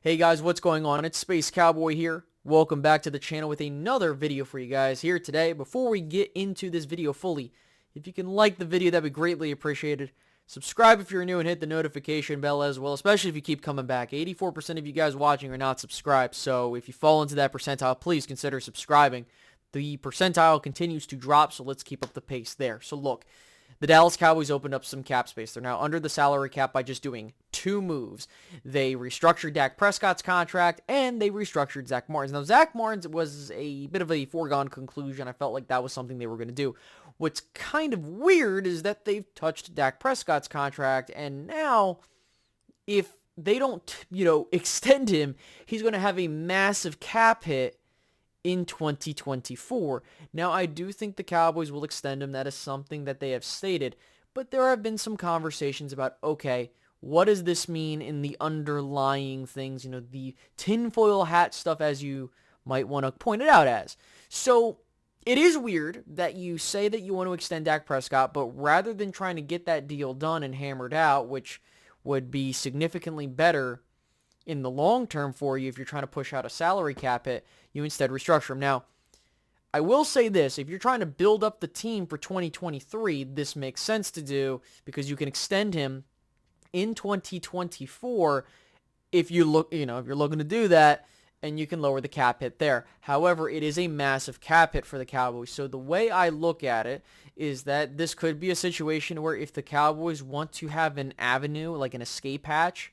Hey guys, what's going on? It's Space Cowboy here. Welcome back to the channel with another video for you guys here today. Before we get into this video fully, if you can like the video, that'd be greatly appreciated. Subscribe if you're new and hit the notification bell as well, especially if you keep coming back. 84% of you guys watching are not subscribed, so if you fall into that percentile, please consider subscribing. The percentile continues to drop, so let's keep up the pace there. So look, the Dallas Cowboys opened up some cap space. They're now under the salary cap by just doing two moves. They restructured Dak Prescott's contract, and they restructured Zack Martin's. Now, Zack Martin's was a bit of a foregone conclusion. I felt like that was something they were going to do. What's kind of weird is that they've touched Dak Prescott's contract, and now if they don't, extend him, he's going to have a massive cap hit in 2024. Now, I do think the Cowboys will extend him. That is something that they have stated. But there have been some conversations about, okay, what does this mean in the underlying things, the tinfoil hat stuff, as you might want to point it out as. So it is weird that you say that you want to extend Dak Prescott, but rather than trying to get that deal done and hammered out, which would be significantly better in the long term for you if you're trying to push out a salary cap hit, you instead restructure him. Now, I will say this, if you're trying to build up the team for 2023, this makes sense to do because you can extend him in 2024 if you look, if you're looking to do that, and you can lower the cap hit there. However, it is a massive cap hit for the Cowboys. So the way I look at it is that this could be a situation where if the Cowboys want to have an avenue, like an escape hatch,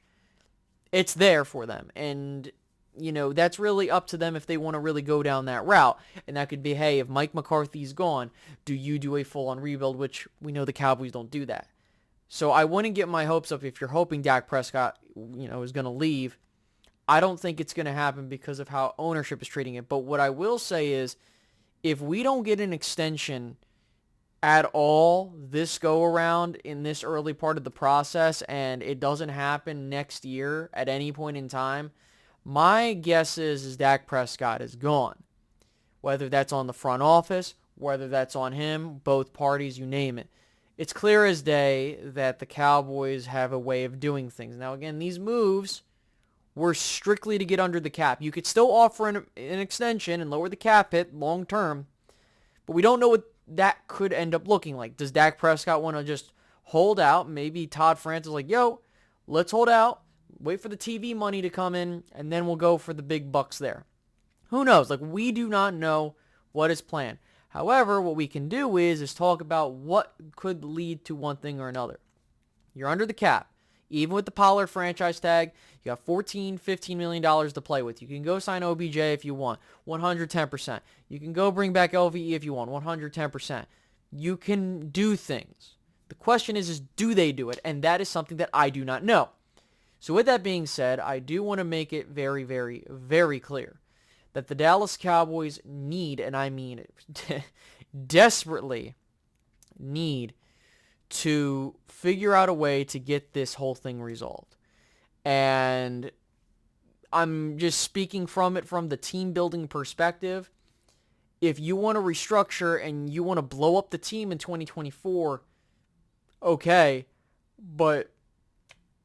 it's there for them. And, that's really up to them if they want to really go down that route. And that could be, hey, if Mike McCarthy's gone, do you do a full-on rebuild, which we know the Cowboys don't do that. So I wouldn't get my hopes up if you're hoping Dak Prescott, is going to leave. I don't think it's going to happen because of how ownership is treating it. But what I will say is, if we don't get an extension at all this go around in this early part of the process and it doesn't happen next year at any point in time, my guess is Dak Prescott is gone. Whether that's on the front office, whether that's on him, both parties, you name it. It's clear as day that the Cowboys have a way of doing things. Now, again, these moves were strictly to get under the cap. You could still offer an extension and lower the cap hit long term, but we don't know what that could end up looking like. Does Dak Prescott want to just hold out? Maybe Todd France is like, yo, let's hold out, wait for the TV money to come in, and then we'll go for the big bucks there. Who knows? We do not know what is planned. However, what we can do is talk about what could lead to one thing or another. You're under the cap. Even with the Pollard franchise tag, you got $14-15 million to play with. You can go sign OBJ if you want, 110%. You can go bring back LVE if you want, 110%. You can do things. The question is do they do it? And that is something that I do not know. So with that being said, I do want to make it very, very, very clear that the Dallas Cowboys need, and I mean it, desperately need to figure out a way to get this whole thing resolved. And I'm just speaking from the team building perspective. If you want to restructure and you want to blow up the team in 2024, okay, but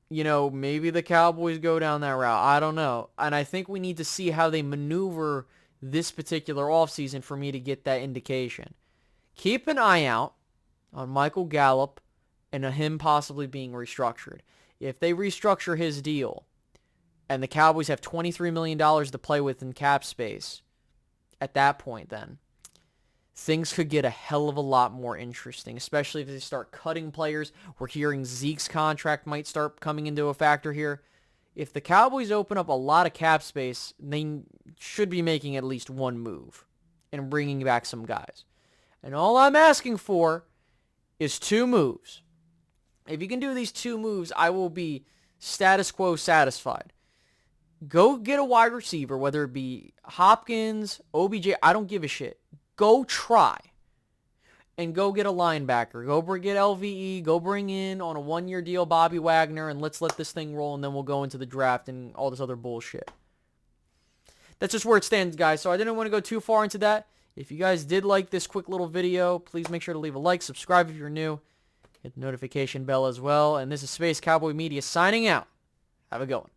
maybe the Cowboys go down that route. I don't know. And I think we need to see how they maneuver this particular offseason for me to get that indication. Keep an eye out on Michael Gallup and him possibly being restructured. If they restructure his deal and the Cowboys have $23 million to play with in cap space, at that point then, things could get a hell of a lot more interesting, especially if they start cutting players. We're hearing Zeke's contract might start coming into a factor here. If the Cowboys open up a lot of cap space, they should be making at least one move and bringing back some guys. And all I'm asking for is two moves. If you can do these two moves, I will be status quo satisfied. Go get a wide receiver, whether it be Hopkins, OBJ, I don't give a shit. Go try. And go get a linebacker. Go get LVE. Go bring in on a one-year deal Bobby Wagner, and let's let this thing roll, and then we'll go into the draft and all this other bullshit. That's just where it stands, guys. So I didn't want to go too far into that. If you guys did like this quick little video, please make sure to leave a like, subscribe if you're new, hit the notification bell as well. And this is Space Cowboy Media signing out. Have a good one.